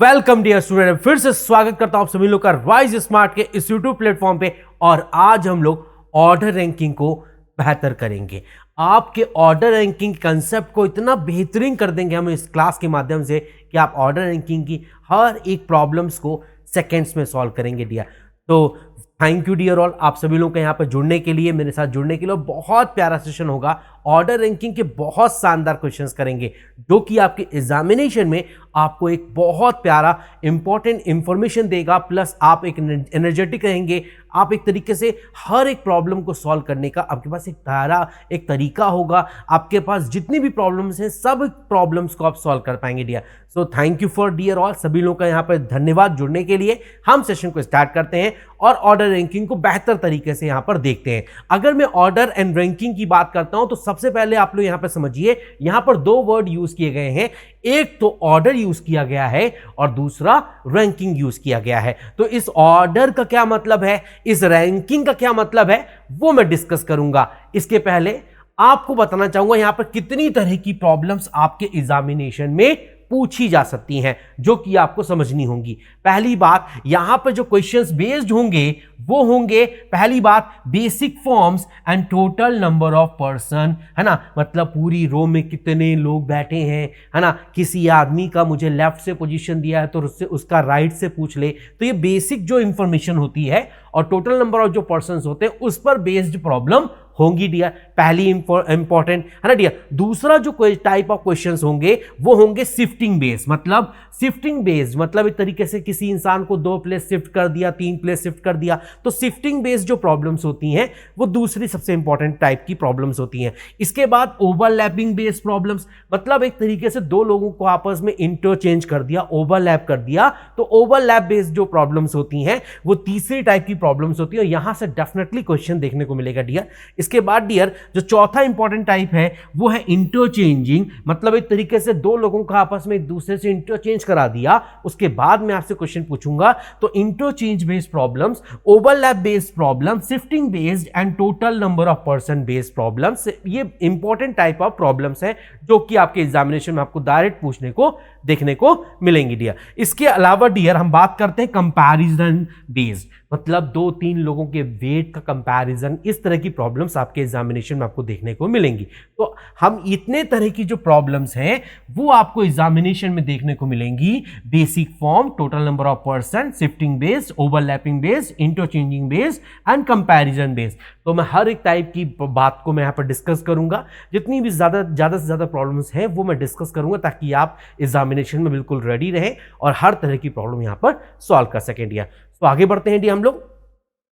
Welcome dear student, फिर से स्वागत करता हूं आप सभी लोग का राइज स्मार्ट के इस यूट्यूब प्लेटफॉर्म पे। और आज हम लोग ऑर्डर रैंकिंग को बेहतर करेंगे। आपके ऑर्डर रैंकिंग कंसेप्ट को इतना बेहतरीन कर देंगे हम इस क्लास के माध्यम से कि आप ऑर्डर रैंकिंग की हर एक प्रॉब्लम्स को सेकेंड्स में सॉल्व करेंगे डियर। तो थैंक यू डियर ऑल, आप सभी लोगों के यहाँ पर जुड़ने के लिए, मेरे साथ जुड़ने के लिए। बहुत प्यारा सेशन होगा। ऑर्डर रैंकिंग के बहुत शानदार क्वेश्चंस करेंगे जो कि आपके एग्जामिनेशन में आपको एक बहुत प्यारा इंपॉर्टेंट इंफॉर्मेशन देगा। प्लस आप एक एनर्जेटिक रहेंगे। आप एक तरीके से हर एक प्रॉब्लम को सॉल्व करने का आपके पास एक तरीका होगा। आपके पास जितनी भी प्रॉब्लम्स हैं सब प्रॉब्लम्स को आप सॉल्व कर पाएंगे dear. So thank you for dear all, सभी लोगों का यहाँ पर धन्यवाद जुड़ने के लिए। हम सेशन को स्टार्ट करते हैं और ऑर्डर रैंकिंग को बेहतर तरीके से यहाँ पर देखते हैं। अगर मैं ऑर्डर एंड रैंकिंग की बात करता हूं तो सबसे पहले आप लोग यहां पर समझिए, यहां पर दो वर्ड यूज किए गए हैं। एक तो ऑर्डर यूज किया गया है और दूसरा रैंकिंग यूज किया गया है। तो इस ऑर्डर का क्या मतलब है, इस रैंकिंग का क्या मतलब है, वो मैं डिस्कस करूंगा। इसके पहले आपको बताना चाहूंगा यहां पर कितनी तरह की प्रॉब्लम्स आपके एग्जामिनेशन में पूछी जा सकती हैं जो कि आपको समझनी होंगी। पहली बात, यहां पर जो क्वेश्चंस बेस्ड होंगे वो होंगे, पहली बात, basic forms and total number of person, है ना। मतलब पूरी रो में कितने लोग बैठे हैं, है ना। किसी आदमी का मुझे लेफ्ट से पोजीशन दिया है तो उससे उसका राइट से पूछ ले। तो ये बेसिक जो इंफॉर्मेशन होती है और टोटल नंबर ऑफ जो पर्सन होते हैं उस पर बेस्ड प्रॉब्लम होंगी डियर। पहली इंपॉर्टेंट है ना डियर। दूसरा जो कोई टाइप ऑफ क्वेश्चंस होंगे वो होंगे शिफ्टिंग बेस्ड। मतलब शिफ्टिंग बेस्ड मतलब एक तरीके से किसी इंसान को 2 प्लेस शिफ्ट कर दिया, 3 प्लेस शिफ्ट कर दिया। तो शिफ्टिंग बेस्ड जो प्रॉब्लम्स होती हैं वो दूसरी सबसे इंपॉर्टेंट टाइप की प्रॉब्लम्स होती हैं। इसके बाद ओवरलैपिंग बेस्ड प्रॉब्लम्स, मतलब एक तरीके से दो लोगों को आपस में इंटरचेंज कर दिया, ओवरलैप कर दिया। तो ओवरलैप बेस्ड जो प्रॉब्लम्स होती हैं वो तीसरी टाइप की प्रॉब्लम्स होती है। यहां से डेफिनेटली क्वेश्चन देखने को मिलेगा डियर। इसके बाद डियर जो चौथा इंपॉर्टेंट टाइप है वो है इंटरचेंजिंग, मतलब एक तरीके से दो लोगों का आपस में एक दूसरे से इंटरचेंज करा दिया। उसके बाद मैं आपसे क्वेश्चन पूछूंगा। तो interchange based problems, overlap based problem, shifting based and total number of person based problems, ये इंपॉर्टेंट टाइप ऑफ प्रॉब्लम्स हैं जो कि आपके एग्जामिनेशन में आपको डायरेक्ट पूछने को देखने को मिलेंगी डियर। इसके अलावा डियर हम बात करते हैं कंपैरिजन बेस्ड, मतलब 2-3 लोगों के वेट का कंपैरिजन। इस तरह की प्रॉब्लम्स आपके एग्जामिनेशन में आपको देखने को मिलेंगी। तो हम इतने तरह की जो प्रॉब्लम्स हैं वो आपको एग्जामिनेशन में देखने को मिलेंगी। Basic form, total number of person, shifting based, overlapping based, interchanging based and comparison based. तो मैं हर एक टाइप की बात को मैं यहाँ पर डिस्कस करूंगा। जितनी भी ज्यादा से ज्यादा प्रॉब्लम्स हैं वो मैं डिस्कस करूंगा ताकि आप एग्जामिनेशन में बिल्कुल रेडी रहें और हर तरह की प्रॉब्लम यहाँ पर सॉल्व कर सकें डियर। तो आगे बढ़ते हैं डियर हम लोग,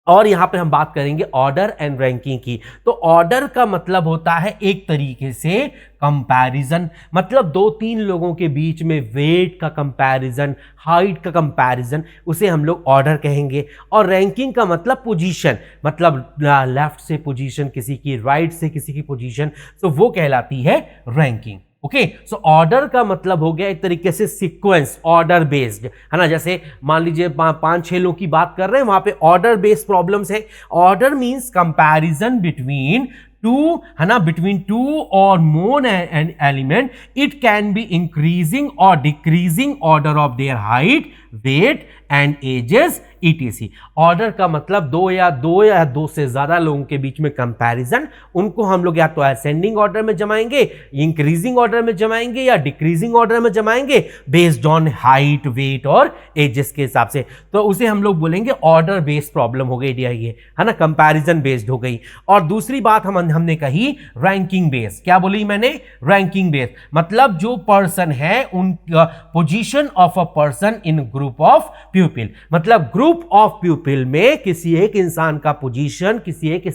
और यहां पे हम बात करेंगे ऑर्डर एंड रैंकिंग की। तो ऑर्डर का मतलब होता है एक तरीके से कंपैरिजन, मतलब 2-3 लोगों के बीच में वेट का कंपैरिजन, हाइट का कंपैरिजन, उसे हम लोग ऑर्डर कहेंगे। और रैंकिंग का मतलब पोजीशन, मतलब लेफ्ट से पोजीशन किसी की, राइट से किसी की पोजीशन, तो वो कहलाती है रैंकिंग। ओके, सो ऑर्डर का मतलब हो गया एक तरीके से सीक्वेंस, ऑर्डर बेस्ड, है ना। जैसे मान लीजिए 5-6 लोगों की बात कर रहे हैं, वहां पे ऑर्डर बेस्ड प्रॉब्लम्स है। Order means comparison between two, है ना, बिटवीन 2 और more n element. It can be increasing और decreasing order of their height, weight and ages etc। Order का मतलब दो या दो से ज्यादा लोगों के बीच में कंपैरिजन, उनको हम लोग या तो असेंडिंग ऑर्डर में जमाएंगे, इंक्रीजिंग ऑर्डर में जमाएंगे या डिक्रीजिंग ऑर्डर में जमाएंगे बेस्ड ऑन हाइट, वेट और एजेस के हिसाब से। तो उसे हम लोग बोलेंगे ऑर्डर बेस्ड प्रॉब्लम हो गई ये, है ना, कंपैरिजन बेस्ड हो गई। और दूसरी बात हमने कही रैंकिंग बेस्ड। क्या बोली मैंने? रैंकिंग बेस्ड, मतलब जो पर्सन है उन position of a person in group of people, मतलब ग्रुप ऑफ पीपल में किसी एक इंसान का पोजीशन, किसी एक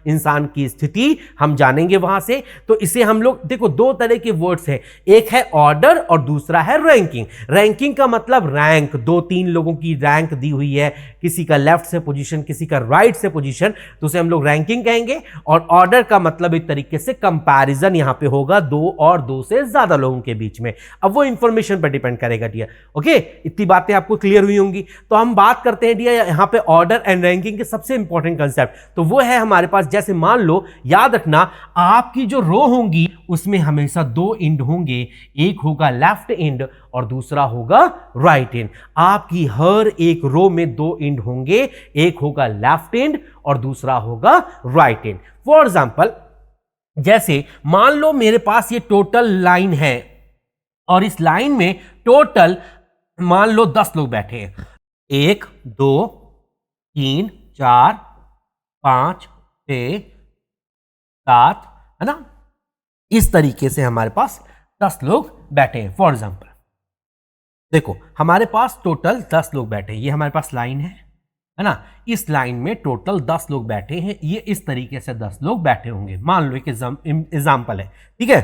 इंसान की स्थिति हम जानेंगे वहां से। तो इसे हम लोग, देखो दो तरह के वर्ड्स हैं, एक है ऑर्डर और दूसरा है रैंकिंग। रैंकिंग का मतलब रैंक, 2-3 लोगों की रैंक दी हुई है, किसी का लेफ्ट से पोजीशन, किसी का राइट से पोजीशन, तो उसे हम लोग रैंकिंग कहेंगे। और ऑर्डर का मतलब एक तरीके से कंपैरिजन यहां पे होगा 2 और 2 से ज्यादा लोगों के बीच में। अब वो इंफॉर्मेशन पर डिपेंड करेगा डियर। ओके, इतनी बातें आपको क्लियर हुई होंगी। तो हम बात करते हैं डियर यहाँ पे ऑर्डर एंड रैंकिंग के सबसे इंपॉर्टेंट कंसेप्ट, तो वो है हमारे पास, जैसे मान लो, याद रखना आपकी जो रो होंगी उसमें हमेशा दो एंड होंगे, एक होगा लेफ्ट एंड और दूसरा होगा राइट एंड। आपकी हर एक रो में दो एंड होंगे, एक होगा लेफ्ट एंड और दूसरा होगा राइट एंड। फॉर एग्जांपल, जैसे मान लो मेरे पास ये टोटल लाइन है और इस लाइन में टोटल मान लो 10 लोग बैठे हैं, 1 2 3 4 5 6 7, है ना, इस तरीके से हमारे पास 10 लोग बैठे हैं। फॉर एग्जांपल देखो हमारे पास टोटल 10 लोग बैठे हैं, ये हमारे पास लाइन है ना, इस लाइन में टोटल 10 लोग बैठे हैं, ये इस तरीके से 10 लोग बैठे होंगे। मान लो एक एग्जांपल है, ठीक है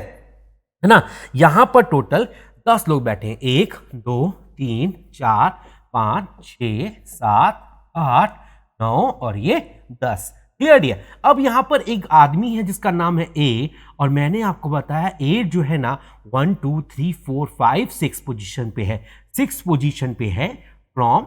ना, यहां पर टोटल 10 लोग बैठे हैं, 1 2 3 4 5 6 7 8 9 और ये 10। Clear dear. अब यहां पर एक आदमी है जिसका नाम है ए, और मैंने आपको बताया ए जो है ना 1 2 3 4 5 6 पोजीशन पे है, 6 पोजीशन पे है फ्रॉम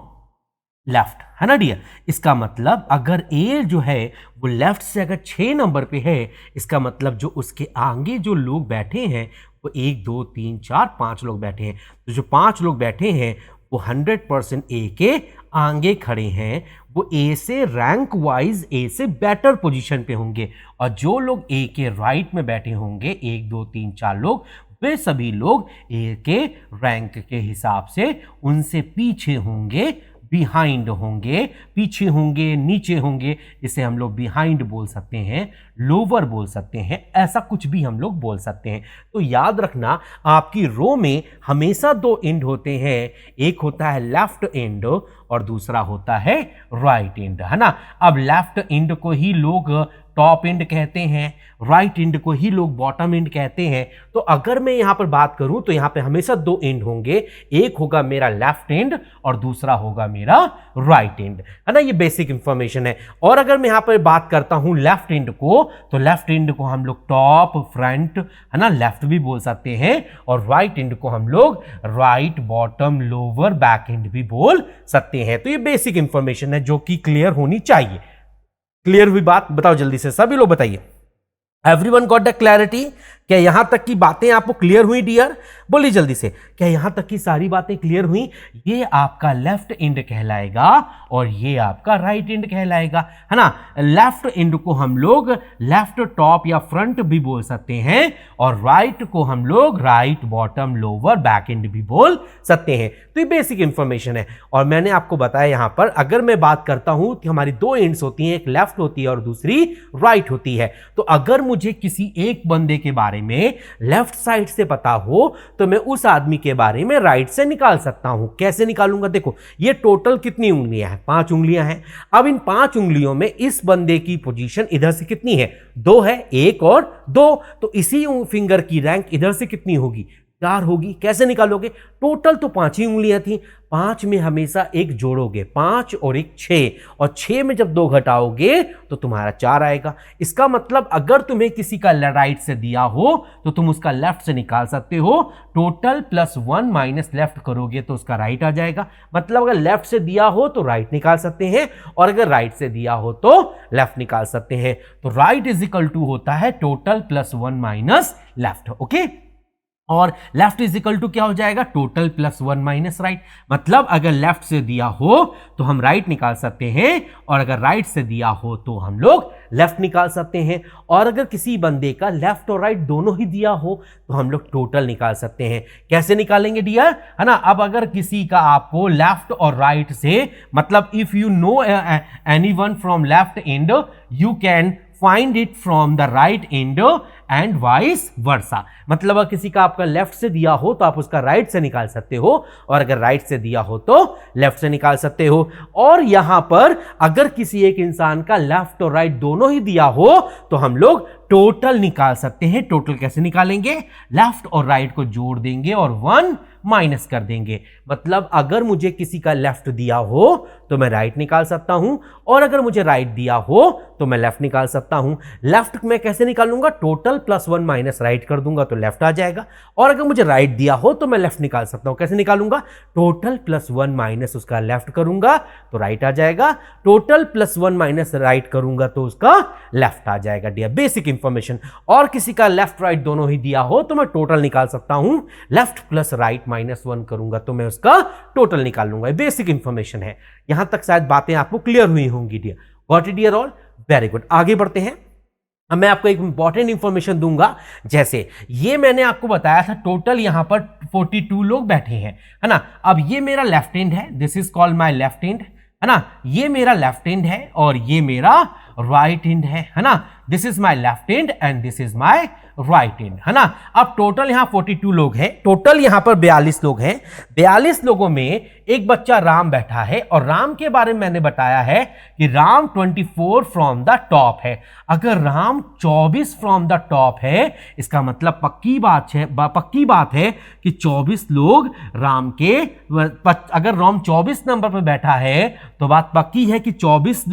लेफ्ट, है ना डियर। इसका मतलब अगर ए जो है वो लेफ्ट से अगर 6 नंबर पे है, इसका मतलब जो उसके आगे जो लोग बैठे हैं वो 1 2 3 4 5 लोग बैठे हैं, तो जो 5 लोग बैठे हैं वो 100% ए के आगे खड़े हैं, वो ए से रैंक वाइज ए से बेटर पोजीशन पे होंगे, और जो लोग ए के राइट में बैठे होंगे 1 2 3 4 लोग, वे सभी लोग ए के रैंक के हिसाब से उनसे पीछे होंगे, बिहाइंड होंगे, पीछे होंगे, नीचे होंगे। इसे हम लोग बिहाइंड बोल सकते हैं, लोअर बोल सकते हैं, ऐसा कुछ भी हम लोग बोल सकते हैं। तो याद रखना आपकी रो में हमेशा दो एंड होते हैं, एक होता है लेफ्ट एंड और दूसरा होता है राइट एंड, है ना। अब लेफ्ट एंड को ही लोग टॉप एंड कहते हैं, राइट एंड को ही लोग बॉटम एंड कहते हैं। तो अगर मैं यहां पर बात करूं तो यहां पे हमेशा दो एंड होंगे, एक होगा मेरा लेफ्ट एंड और दूसरा होगा मेरा राइट एंड, है ना। ये बेसिक इंफॉर्मेशन है। और अगर मैं यहां पर बात करता हूं लेफ्ट एंड को, तो लेफ्ट एंड को हम लोग टॉप, फ्रंट, है ना, लेफ्ट भी बोल सकते हैं, और राइट एंड को हम लोग right, bottom, lower, back and भी बोल सकते हैं। तो ये बेसिक इंफॉर्मेशन है जो कि क्लियर होनी चाहिए। क्लियर हुई बात? बताओ जल्दी से, सभी लोग बताइए। Everyone got the clarity? क्या यहां तक की बातें आपको क्लियर हुई डियर? बोलिए जल्दी से, क्या यहां तक की सारी बातें क्लियर हुई? ये आपका लेफ्ट एंड कहलाएगा और ये आपका राइट एंड कहलाएगा, है ना। लेफ्ट एंड को हम लोग लेफ्ट टॉप या फ्रंट भी बोल सकते हैं, और राइट को हम लोग right, bottom, lower, back and भी बोल सकते हैं। तो ये बेसिक इंफॉर्मेशन है। और मैंने आपको बताया यहां पर अगर मैं बात करता हूं कि हमारी दो एंड्स होती हैं, एक लेफ्ट होती है और दूसरी राइट होती है। तो अगर मुझे किसी एक बंदे के बारे में लेफ्ट साइड से पता हो तो मैं उस आदमी के बारे में राइट से निकाल सकता हूं। कैसे निकालूंगा? देखो ये टोटल कितनी उंगलियां हैं? 5 उंगलियां हैं। अब इन 5 उंगलियों में इस बंदे की पोजीशन इधर से कितनी है? 2 है, 1 और 2, तो इसी फिंगर की रैंक इधर से कितनी होगी? 4 होगी। कैसे निकालोगे? टोटल तो 5 ही उंगलियां थी, 5 में हमेशा एक जोड़ोगे, 5 और 1 6, और 6 में जब 2 घटाओगे तो तुम्हारा 4 आएगा। इसका मतलब अगर तुम्हें किसी का राइट से दिया हो तो तुम उसका लेफ्ट से निकाल सकते हो। टोटल प्लस 1 माइनस लेफ्ट करोगे तो उसका राइट आ जाएगा। मतलब अगर लेफ्ट से दिया हो तो राइट निकाल सकते हैं, और अगर राइट से दिया हो तो लेफ्ट निकाल सकते हैं। तो राइट इज इक्वल टू होता है total plus 1 minus left. Okay, और लेफ्ट इज इक्वल टू क्या हो जाएगा? Total plus 1 minus right. मतलब अगर लेफ्ट से दिया हो तो हम राइट निकाल सकते हैं, और अगर राइट से दिया हो तो हम लोग लेफ्ट निकाल सकते हैं। और अगर किसी बंदे का लेफ्ट और राइट दोनों ही दिया हो तो हम लोग टोटल निकाल सकते हैं। कैसे निकालेंगे डियर? है ना। अब अगर किसी का आपको लेफ्ट और राइट से, मतलब if you know anyone from left and you can find it from the right and and vice versa. मतलब अगर किसी का आपका लेफ्ट से दिया हो तो आप उसका राइट से निकाल सकते हो, और अगर राइट से दिया हो तो लेफ्ट से निकाल सकते हो। और यहां पर अगर किसी एक इंसान का लेफ्ट और राइट दोनों ही दिया हो तो हम लोग टोटल निकाल सकते हैं। टोटल कैसे निकालेंगे? लेफ्ट और राइट को जोड़ देंगे और 1 माइनस कर देंगे। मतलब अगर मुझे किसी का लेफ्ट दिया हो तो मैं राइट निकाल सकता हूं, और अगर मुझे राइट दिया हो तो मैं लेफ्ट निकाल सकता हूं। लेफ्ट मैं कैसे निकालूंगा? टोटल प्लस 1 माइनस राइट कर दूंगा तो लेफ्ट आ जाएगा। और अगर मुझे राइट दिया हो तो मैं लेफ्ट निकाल सकता हूं। कैसे निकालूंगा? टोटल प्लस 1 माइनस उसका लेफ्ट करूंगा तो राइट आ जाएगा। टोटल प्लस 1 माइनस राइट करूंगा तो उसका लेफ्ट आ जाएगा। Dear basic information. और किसी का लेफ्ट राइट दोनों ही दिया हो तो मैं टोटल निकाल सकता हूं। लेफ्ट प्लस राइट -1 करूंगा तो मैं उसका टोटल निकाल लूंगा। बेसिक इंफॉर्मेशन है। यहां तक शायद बातें आपको क्लियर हुई होंगी dear. Got it dear all? Very good. आगे बढ़ते हैं। अब मैं आपको एक इंपॉर्टेंट इंफॉर्मेशन दूंगा। जैसे ये मैंने आपको बताया था, टोटल यहां पर 42 लोग बैठे हैं, है ना। अब ये मेरा लेफ्ट हैंड है, this is called my left hand, है ना। ये मेरा लेफ्ट हैंड है और ये मेरा राइट हैंड है ना। This is my left hand and this is my right hand, है ना। अब टोटल यहां 42 लोग हैं। टोटल यहां पर 42 लोग हैं। 42 लोगों में एक बच्चा राम बैठा है, और राम के बारे में मैंने बताया है कि राम 24 फ्रॉम द टॉप है। अगर राम 24 फ्रॉम द टॉप है, इसका मतलब पक्की बात है कि 24 लोग राम के, अगर राम 24 नंबर पर बैठा है तो बात पक्की है कि 24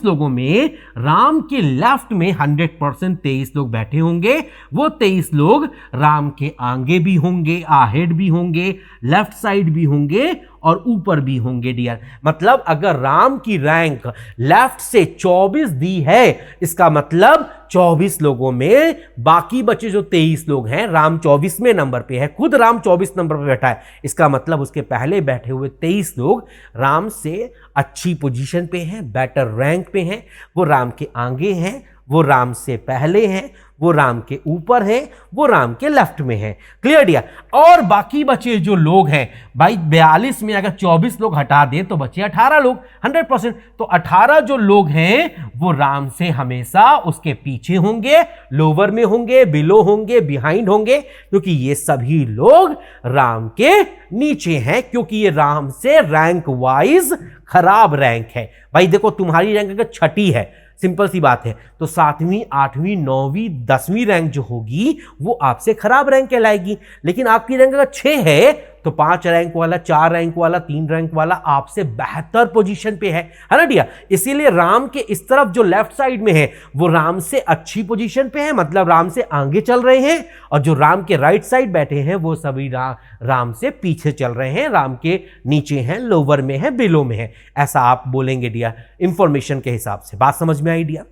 लोगों में राम के लेफ्ट में 100% 23 लोग बैठे होंगे। वो 23 लोग राम के आगे भी होंगे, आहेड भी होंगे, लेफ्ट साइड भी होंगे और ऊपर भी होंगे डियर। मतलब अगर राम की रैंक लेफ्ट से 24 दी है, इसका मतलब 24 लोगों में बाकी बचे जो 23 लोग हैं, राम 24वें नंबर पे है, खुद राम 24 नंबर पे बैठा है। इसका मतलब उसके पहले बैठे हुए 23 लोग राम से अच्छी पोजीशन पे हैं, बेटर रैंक पे हैं। वो राम के आगे हैं, वो राम से पहले हैं, वो राम के ऊपर है, वो राम के लेफ्ट में है। Clear dear? और बाकी बचे जो लोग हैं भाई, 42 में अगर 24 लोग हटा दें तो बचे 18 लोग, 100%। तो 18 जो लोग हैं वो राम से हमेशा उसके पीछे होंगे, लोअर में होंगे, बिलो होंगे, बिहाइंड होंगे, क्योंकि ये सभी लोग राम के नीचे हैं, क्योंकि ये राम से रैंक वाइज खराब रैंक है। भाई देखो, तुम्हारी रैंक अगर 6ठी है, सिंपल सी बात है, तो 7वीं, 8वीं, 9वीं, 10वीं रैंक जो होगी वो आपसे खराब रैंक कहलाएगी। लेकिन आपकी रैंक अगर 6 है तो 5 रैंक वाला, 4 रैंक वाला, 3 रैंक वाला आपसे बेहतर पोजीशन पे है ना डियर। इसीलिए राम के इस तरफ जो लेफ्ट साइड में है वो राम से अच्छी पोजीशन पे है, मतलब राम से आगे चल रहे हैं, और जो राम के राइट साइड बैठे हैं वो सभी राम से पीछे चल रहे हैं, राम के नीचे हैं, लोअर में है, बिलो में है। ऐसा आप बोलेंगे डियर इंफॉर्मेशन के हिसाब से। बात समझ में आई डियर?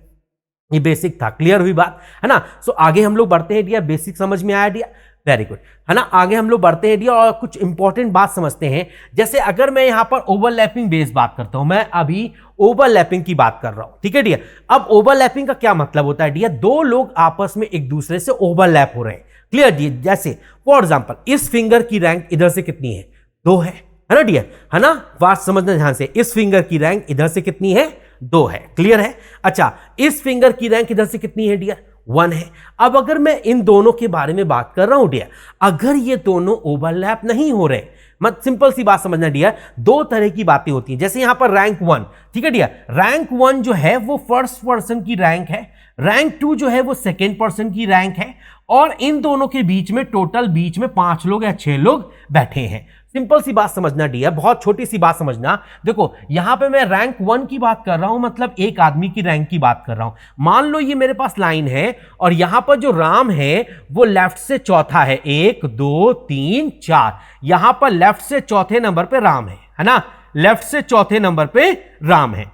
ये बेसिक था, क्लियर हुई बात, है ना। सो आगे हम लोग बढ़ते हैं डियर। बेसिक समझ में आया डियर? वेरी गुड, है ना। आगे हम लोग बढ़ते हैं डियर और कुछ इंपॉर्टेंट बात समझते हैं। जैसे अगर मैं यहां पर ओवरलैपिंग बेस बात करता हूं, मैं अभी ओवरलैपिंग की बात कर रहा हूं, ठीक है डियर। अब ओवरलैपिंग का क्या मतलब होता है डियर? दो लोग आपस में एक दूसरे से ओवरलैप हो रहे हैं। Clear dear? जैसे फॉर एग्जांपल इस फिंगर की रैंक इधर से कितनी है? 2 है ना डियर, है ना। बात समझना ध्यान से, इस फिंगर की रैंक इधर से कितनी है? 2 है। क्लियर है? अच्छा, इस फिंगर की रैंक इधर से कितनी है डियर? 1 है। अब अगर मैं इन दोनों के बारे में बात कर रहा हूं डियर, अगर ये दोनों ओवरलैप नहीं हो रहे, मत सिंपल सी बात समझना डियर, 2 तरह की बातें होती हैं। जैसे यहां पर रैंक 1, ठीक है डियर, रैंक 1 जो है वो फर्स्ट पर्सन की रैंक है, रैंक 2 जो है वो सेकेंड पर्सन की रैंक है, और इन दोनों के बीच में टोटल बीच में 5 लोग या 6 लोग बैठे हैं। सिंपल सी बात समझना डियर, बहुत छोटी सी बात समझना। देखो यहां पे मैं रैंक 1 की बात कर रहा हूं, मतलब एक आदमी की रैंक की बात कर रहा हूं। मान लो ये मेरे पास लाइन है और यहां पर जो राम है वो लेफ्ट से चौथा है, 1 2 3 4, यहां पर लेफ्ट से चौथे नंबर पे राम है ना, लेफ्ट से चौथे नंबर पे राम है,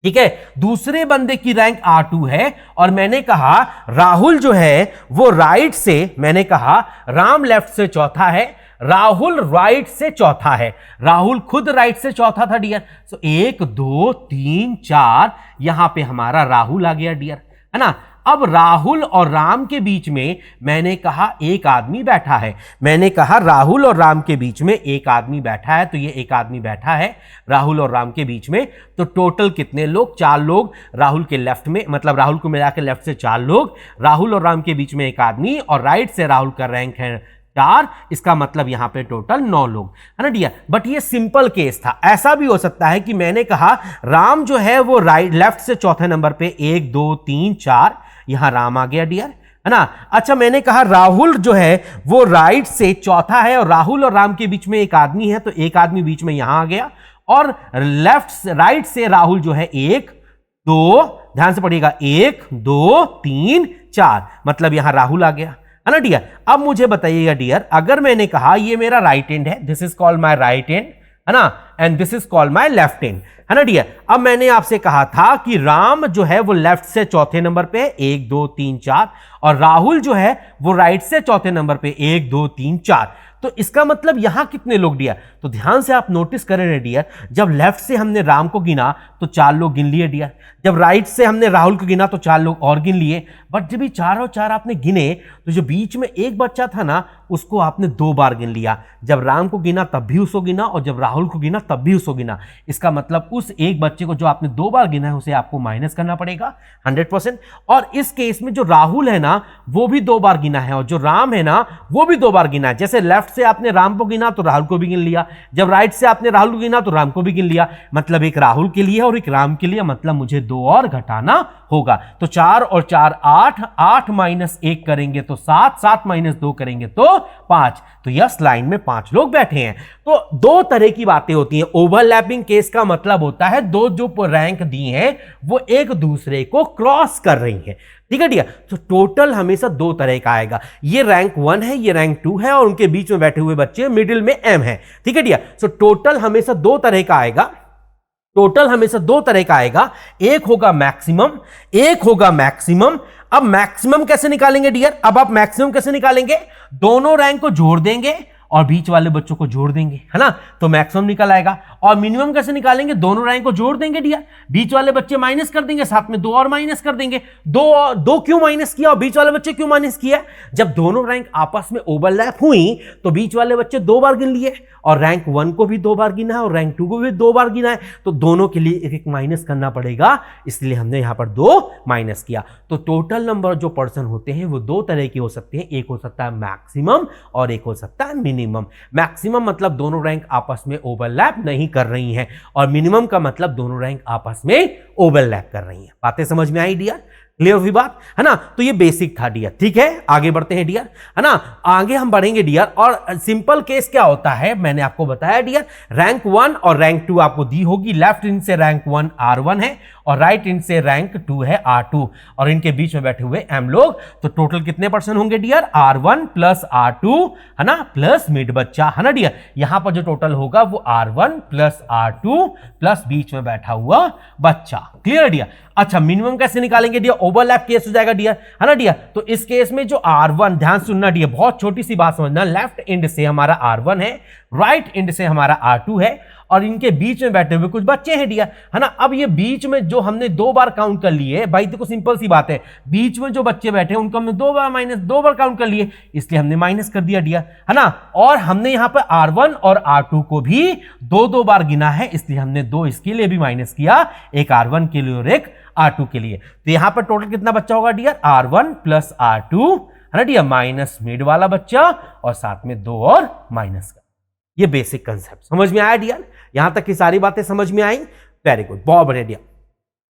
ठीक है। दूसरे बंदे की रैंक R2 है, और मैंने कहा राहुल जो है वो राइट से, मैंने कहा राम लेफ्ट से चौथा है, राहुल राइट से चौथा है। राहुल खुद राइट से चौथा था डियर। सो 1 2 3 4, यहां पे हमारा राहुल आ गया डियर, है ना। अब राहुल और राम के बीच में मैंने कहा एक आदमी बैठा है, मैंने कहा राहुल और राम के बीच में एक आदमी बैठा है, तो ये एक आदमी बैठा है राहुल और राम के बीच में। तो टोटल कितने लोग? 4 लोग राहुल के लेफ्ट में, मतलब राहुल को मिला के लेफ्ट से 4 लोग, राहुल और राम के बीच में एक आदमी, और राइट से राहुल का रैंक है 4, इसका मतलब यहां पे टोटल 9 लोग, है ना डियर। बट ये सिंपल केस था। ऐसा भी हो सकता है कि मैंने कहा राम जो है वो लेफ्ट से चौथे नंबर पे 1 2 3 4, यहां राम आ गया डियर, है ना। अच्छा, मैंने कहा राहुल जो है वो राइट से चौथा है और राहुल और राम के बीच में एक आदमी है, तो एक आदमी बीच में यहां आ गया, और राइट से राहुल जो है 1 2, ध्यान से पढ़िएगा, 1 2 3 4, मतलब यहां राहुल आ गया, है ना डियर। अब मुझे बताइएगा डियर, अगर मैंने कहा ये मेरा राइट हैंड है, this is called my right hand, है ना, and this is called my left hand, है ना डियर। अब मैंने आपसे कहा था कि राम जो है वो लेफ्ट से चौथे नंबर पे 1 2 3 4, और राहुल जो है वो राइट से चौथे नंबर पे 1 2 3 4। तो इसका मतलब यहां कितने लोग डियर, तो ध्यान से आप नोटिस करें डियर, जब लेफ्ट से हमने राम को गिना तो 4 लोग गिन लिए डियर, जब राइट से हमने राहुल को गिना तो 4 लोग और गिन लिए, बट जब ये 4 और 4 आपने गिने तो जो बीच में एक बच्चा था ना उसको आपने 2 बार गिन लिया, जब राम को गिना तब भी उसको गिना और जब राहुल को गिना तब भी उसको गिना। इसका मतलब उस एक बच्चे को जो आपने 2 बार गिना है उसे आपको माइनस करना पड़ेगा 100%। और इस केस में जो राहुल है ना वो भी 2 बार गिना है और जो राम है ना वो भी 2 बार गिना है। जैसे लेफ्ट से आपने राम को गिना तो राहुल को भी गिन लिया, जब राइट से आपने राहुल को गिना तो राम को भी गिन लिया, मतलब एक राहुल के लिए और एक राम के लिए, मतलब मुझे 2 और घटाना होगा। तो 4 और 4 8, 8 माइनस 1 करेंगे तो 7, 7 माइनस 2 करेंगे तो 5। तो यस, लाइन में 5 लोग बैठे हैं। तो 2 तरह की बातें होती हैं। ओवरलैपिंग केस का मतलब होता है दो जो रैंक दी हैं वो एक दूसरे को क्रॉस कर रही हैं, ठीक है डियर। तो टोटल हमेशा 2 तरह का आएगा, ये रैंक 1 है, ये रैंक 2 है, और उनके बीच में बैठे हुए बच्चे मिडिल में m है, ठीक है डियर। सो टोटल हमेशा 2 तरह का आएगा, टोटल हमेशा 2 तरह का आएगा, एक होगा मैक्सिमम, एक होगा मैक्सिमम। अब मैक्सिमम कैसे निकालेंगे डियर, अब आप मैक्सिमम कैसे निकालेंगे, दोनों रैंक को जोड़ देंगे और बीच वाले बच्चों को जोड़ देंगे, है ना, तो मैक्सिमम निकल आएगा। और मिनिमम कैसे निकालेंगे, दोनों रैंक को जोड़ देंगे डियर, बीच वाले बच्चे माइनस कर देंगे, साथ में 2 और माइनस कर देंगे। 2 क्यों माइनस किया और बीच वाले बच्चे क्यों माइनस किया, जब दोनों रैंक आपस में ओवरलैप हुई तो बीच वाले बच्चे 2 बार गिन लिए, और रैंक 1 को भी 2 बार गिना है और रैंक 2 को भी 2 बार गिना है, तो दोनों के लिए एक एक माइनस करना पड़ेगा, इसलिए हमने यहां पर 2 माइनस किया। तो टोटल नंबर जो पर्सन होते हैं वो 2 तरह के हो सकते हैं, एक हो सकता है मैक्सिमम और एक हो सकता है मिनिमम। मैक्सिमम मतलब दोनों रैंक आपस में ओवरलैप नहीं कर रही हैं, और मिनिमम का मतलब दोनों रैंक आपस में ओवरलैप कर रही हैं। बातें समझ में आई डियर, क्लियर हुई बात, है ना। तो ये बेसिक था डियर, ठीक है। आगे बढ़ते हैं डियर, है ना, आगे हम बढ़ेंगे डियर। और सिंपल केस क्या होता है मैंने आपको बताया डियर, रैंक 1 और रैंक 2 आपको दी होगी, लेफ्ट इंड से रैंक 1 R1 है और राइट इंड से रैंक 2 है R2, और इनके बीच में बैठे हुए m लोग। तो टोटल कितने पर्सन होंगे डियर, R1 प्लस R2, है ना, प्लस मिड बच्चा, है ना डियर। यहां पर जो टोटल होगा वो R1 प्लस R2 प्लस बीच में बैठा हुआ बच्चा, क्लियर डियर। अच्छा, मिनिमम कैसे निकालेंगे डियर, ओवरलैप केस हो जाएगा डियर, है ना डियर। तो इस केस में जो R1, ध्यान सुनना डियर, बहुत छोटी सी बात समझना, लेफ्ट एंड से हमारा R1 है, राइट एंड से हमारा R2 है, और इनके बीच में बैठे हुए कुछ बच्चे हैं डियर, है ना। अब ये बीच में जो हमने 2 बार काउंट कर लिए, भाई देखो सिंपल सी बात है, बीच में जो बच्चे बैठे हैं उनको हमने 2 बार काउंट कर लिए, इसलिए हमने माइनस कर दिया डियर, है ना। और हमने यहां पर R1 और R2 को भी 2 बार गिना है, इसलिए हमने 2 इसके लिए भी माइनस किया, एक R1 के लिए और एक R2 के लिए। तो यहां पर टोटल कितना बच्चा होगा डियर, R1 प्लस R2, है ना डियर, माइनस मिड वाला बच्चा और साथ में 2 और माइनस का। ये बेसिक कंसेप्ट समझ में आया डियर, यहां तक की सारी बातें समझ में आई, वेरी गुड, बहुत बढ़िया डियर।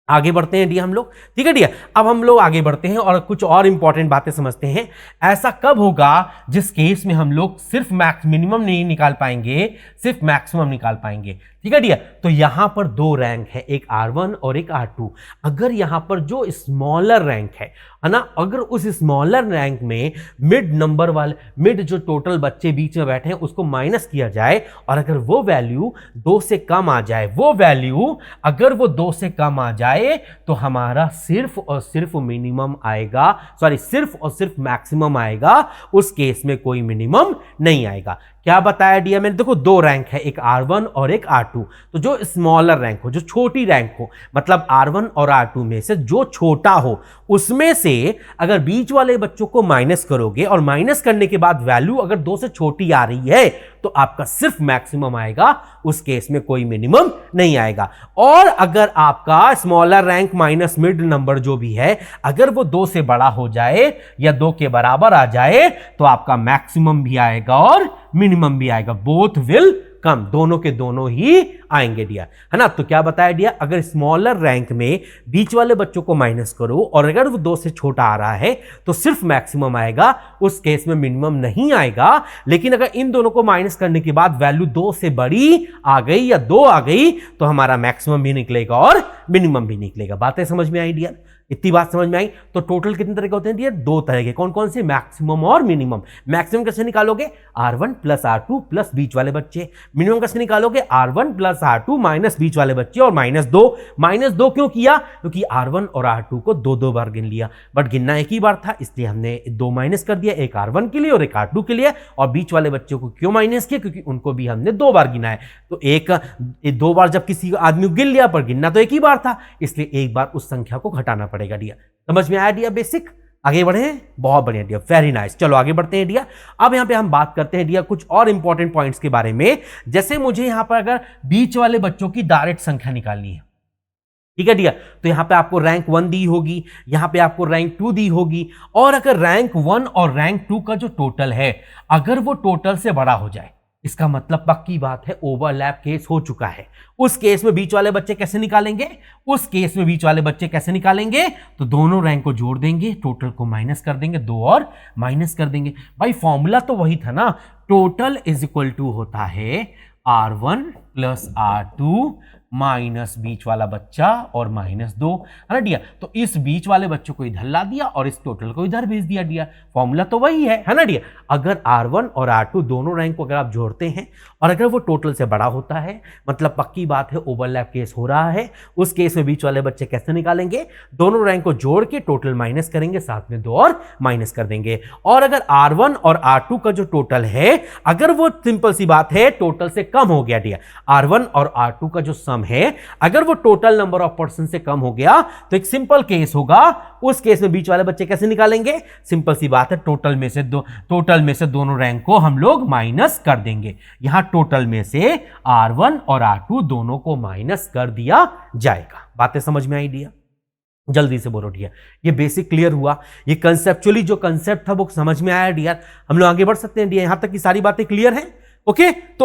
आगे बढ़ते हैं डियर हम लोग, ठीक है डियर। अब हम लोग आगे बढ़ते हैं और कुछ और इंपॉर्टेंट बातें समझते हैं। ऐसा कब होगा जिस केस में हम लोग सिर्फ मिनिमम नहीं निकाल पाएंगे, सिर्फ मैक्सिमम निकाल पाएंगे, ठीक है डियर। तो यहां पर 2 रैंक है, एक R1 और एक R2। अगर यहां पर जो स्मॉलर रैंक है ना, अगर उस स्मॉलर रैंक में मिड जो टोटल बच्चे बीच में बैठे हैं उसको माइनस किया जाए, और अगर वो वैल्यू 2 से कम आ जाए, अगर वो 2 से कम आ जाए तो हमारा सिर्फ और सिर्फ मिनिमम आएगा, सिर्फ और सिर्फ मैक्सिमम आएगा, उस केस में कोई मिनिमम नहीं आएगा। क्या बताया डियर मैंने, देखो 2 रैंक है, एक R1 और एक R2। तो जो स्मॉलर रैंक हो, जो छोटी रैंक हो, मतलब R1 और R2 में से जो छोटा हो, उसमें से अगर बीच वाले बच्चों को माइनस करोगे और माइनस करने के बाद वैल्यू अगर 2 से छोटी आ रही है तो आपका सिर्फ मैक्सिमम आएगा, उस केस में कोई मिनिमम नहीं आएगा। और अगर आपका smaller rank minus mid number जो भी है, अगर वो 2 से बड़ा हो जाए या 2 के बराबर आ जाए तो आपका मैक्सिमम भी आएगा और मिनिमम भी आएगा। बोथ विल कम, दोनों के दोनों ही आएंगे डियर, है ना। तो क्या बताया डियर, अगर स्मॉलर रैंक में बीच वाले बच्चों को माइनस करो और अगर वो 2 से छोटा आ रहा है तो सिर्फ मैक्सिमम आएगा, उस केस में मिनिमम नहीं आएगा। लेकिन अगर इन दोनों को माइनस करने के बाद वैल्यू 2 से बड़ी आ गई या 2 आ गई तो हमारा मैक्सिमम भी निकलेगा और मिनिमम भी निकलेगा। बातें समझ में आई डियर? इतनी बात समझ में आई? तो टोटल कितने तरह के होते हैं डियर? 2 तरह के। कौन कौन से? मैक्सिमम और मिनिमम। मैक्सिमम कैसे निकालोगे? R1 प्लस R2 प्लस बीच वाले बच्चे। मिनिमम कैसे निकालोगे? R1 प्लस R2 माइनस बीच वाले बच्चे और -2। -2 क्यों किया? क्योंकि R1 और R2 को 2-2 बार गिन लिया, बट गिनना एक ही बार था, इसलिए हमने 2 माइनस कर दिया, एक R1 के लिए और एक R2 के लिए। और बीच वाले बच्चों को क्यों माइनस किया? क्योंकि उनको भी हमने 2 बार गिना है। तो 2 बार जब किसी आदमी को गिन लिया पर गिनना तो एक ही बार था, इसलिए एक बार उस संख्या को घटाना पड़ेगा डियर। समझ में आया डियर बेसिक? आगे बढ़े? बहुत बढ़िया डियर, वेरी नाइस। चलो आगे बढ़ते हैं डियर। अब यहां पे हम बात करते हैं डियर कुछ और इंपॉर्टेंट पॉइंट्स के बारे में। जैसे मुझे यहां पर अगर बीच वाले बच्चों की डायरेक्ट संख्या निकालनी है, ठीक है डियर, तो यहां पे आपको रैंक 1 दी होगी, यहां पे आपको रैंक 2 दी होगी। और अगर रैंक 1 और रैंक 2 का जो टोटल है, अगर वो टोटल से बड़ा हो जाए, इसका मतलब पक्की बात है ओवरलैप केस हो चुका है। उस केस में बीच वाले बच्चे कैसे निकालेंगे? उस केस में बीच वाले बच्चे कैसे निकालेंगे? तो दोनों रैंक को जोड़ देंगे, टोटल को माइनस कर देंगे, 2 और माइनस कर देंगे। भाई फॉर्मूला तो वही था ना, टोटल इज इक्वल टू होता है R1 प्लस R2 माइनस बीच वाला बच्चा और -2, है ना डियर। तो इस बीच वाले बच्चों को इधर ला दिया और इस टोटल को इधर भेज दिया डियर। फॉर्मूला तो वही है ना डियर। अगर R1 और R2 दोनों रैंक को अगर आप जोड़ते हैं और अगर वो टोटल से बड़ा होता है, मतलब पक्की बात है ओवरलैप केस हो रहा है, उस केस में बीच वाले बच्चे कैसे निकालेंगे? दोनों रैंक को जोड़ के टोटल माइनस करेंगे, साथ में 2 और माइनस कर देंगे। और अगर R1 और R2 का जो टोटल है, अगर वो सिंपल सी बात है टोटल से कम हो गया डियर, R1 और R2 का जो सम है अगर वो टोटल नंबर ऑफ पर्सन से कम हो गया तो एक सिंपल केस होगा, उस केस में बीच वाले बच्चे कैसे निकालेंगे? सिंपल सी बात है, टोटल में से दोनों रैंक को हम लोग माइनस कर देंगे। यहां टोटल में से R1 और R2 दोनों को माइनस कर दिया जाएगा। बातें समझ में आई डियर? जल्दी से बोलो डियर। ये बेसिक क्लियर हुआ? ये कंसेप्चुअली जो कंसेप्ट था वो समझ में आया डियर? हम लोग आगे बढ़ सकते हैं डियर? यहां तक की सारी बातें क्लियर हैं? ओके, तो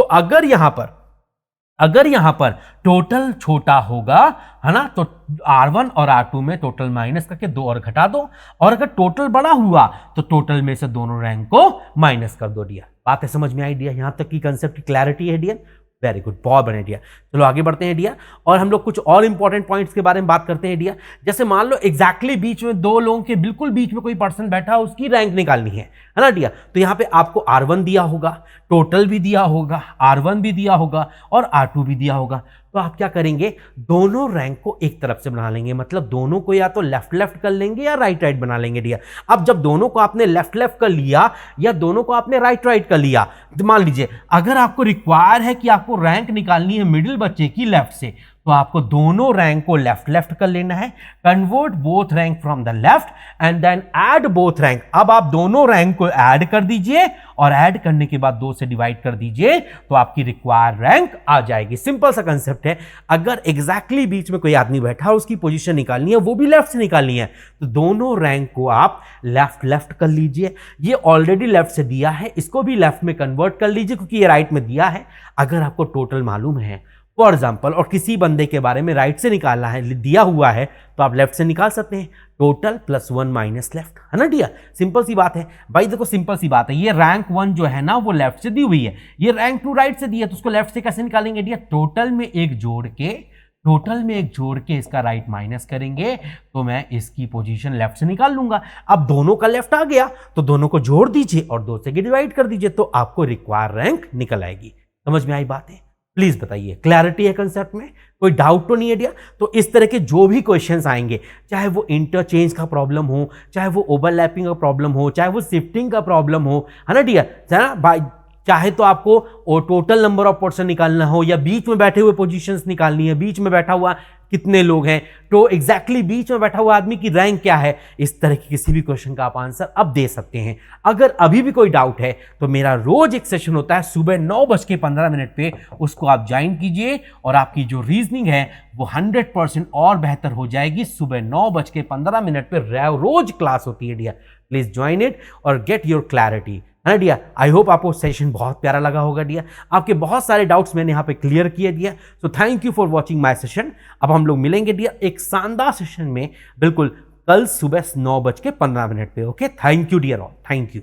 अगर यहां पर टोटल छोटा होगा, है ना, तो R1 और R2 में टोटल माइनस करके 2 और घटा दो। और अगर टोटल बड़ा हुआ तो टोटल में से दोनों रैंक को माइनस कर दो डियर। बातें समझ में आई डियर? यहां तक की कंसेप्ट की क्लैरिटी है डियर? वेरी गुड, बहुत बढ़िया डियर। चलो आगे बढ़ते हैं डियर, और हम लोग कुछ और इंपॉर्टेंट पॉइंट्स के बारे में बात करते हैं डियर। जैसे मान लो एग्जैक्टली बीच में 2 लोगों के बिल्कुल बीच में कोई पर्सन बैठा, उसकी रैंक निकालनी है ना डियर। तो यहां पे आपको R1 दिया होगा, टोटल भी दिया होगा, R1 भी दिया होगा और R2 भी दिया होगा। तो आप क्या करेंगे? दोनों रैंक को एक तरफ से बना लेंगे, मतलब दोनों को या तो लेफ्ट लेफ्ट कर लेंगे या राइट राइट बना लेंगे डियर। अब जब दोनों को आपने लेफ्ट लेफ्ट कर लिया या दोनों को आपने राइट राइट कर लिया, तो मान लीजिए अगर आपको रिक्वायर है कि आपको रैंक निकालनी है मिडिल बच्चे की लेफ्ट से, तो आपको दोनों रैंक को लेफ्ट लेफ्ट कर लेना है। Convert both rank from the left and then add both rank. अब आप दोनों रैंक को ऐड कर दीजिए और ऐड करने के बाद 2 से डिवाइड कर दीजिए, तो आपकी रिक्वायर्ड रैंक आ जाएगी। सिंपल सा कंसेप्ट है। अगर एग्जैक्टली बीच में कोई आदमी बैठा, उसकी पोजीशन निकालनी है, वो भी लेफ्ट से निकालनी है, तो दोनों रैंक को आप लेफ्ट लेफ्ट कर लीजिए। ये ऑलरेडी लेफ्ट से दिया है, इसको भी लेफ्ट में कन्वर्ट कर लीजिए क्योंकि ये राइट में दिया है। अगर आपको टोटल मालूम है फॉर एग्जाम्पल और किसी बंदे के बारे में राइट से निकालना है, दिया हुआ है, तो आप लेफ्ट से निकाल सकते हैं। टोटल प्लस 1 माइनस लेफ्ट, है ना डियर? सिंपल सी बात है भाई। देखो सिंपल सी बात है, ये रैंक 1 जो है ना वो लेफ्ट से दी हुई है, ये रैंक 2 राइट से दी है, तो उसको लेफ्ट से कैसे निकालेंगे डियर? टोटल में एक जोड़ के इसका राइट माइनस करेंगे, तो मैं इसकी पोजीशन लेफ्ट से निकाल लूंगा। अब दोनों का लेफ्ट आ गया तो दोनों को जोड़ दीजिए और 2 से डिवाइड कर दीजिए, तो आपको रिक्वायर रैंक निकल आएगी। समझ में आई बात है? प्लीज बताइए, क्लैरिटी है कंसेप्ट में? कोई डाउट तो नहीं है डियर? तो इस तरह के जो भी क्वेश्चंस आएंगे, चाहे वो इंटरचेंज का प्रॉब्लम हो, चाहे वो ओवरलैपिंग का प्रॉब्लम हो, चाहे वो शिफ्टिंग का प्रॉब्लम हो, है ना डियर, चाहे तो आपको टोटल नंबर ऑफ पर्सन निकालना हो या बीच में बैठे हुए पोजीशंस निकालनी है, बीच में बैठा हुआ कितने लोग हैं, तो एग्जैक्टली बीच में बैठा हुआ आदमी की रैंक क्या है, इस तरह की किसी भी क्वेश्चन का आप आंसर अब दे सकते हैं। अगर अभी भी कोई डाउट है तो मेरा रोज एक सेशन होता है सुबह 9:15 पे, उसको आप ज्वाइन कीजिए और आपकी जो रीजनिंग है वो 100% और बेहतर हो जाएगी। सुबह 9:15 पे रोज क्लास होती है डियर, प्लीज ज्वाइन इट और गेट योर क्लैरिटी, है ना डियर। आई होप आपको सेशन बहुत प्यारा लगा होगा डियर, आपके बहुत सारे डाउट्स मैंने यहाँ पे क्लियर किए dear. So thank you for watching my session. अब हम लोग मिलेंगे डियर एक शानदार सेशन में बिल्कुल कल सुबह 9:15 पे। Okay, thank you dear all, thank you.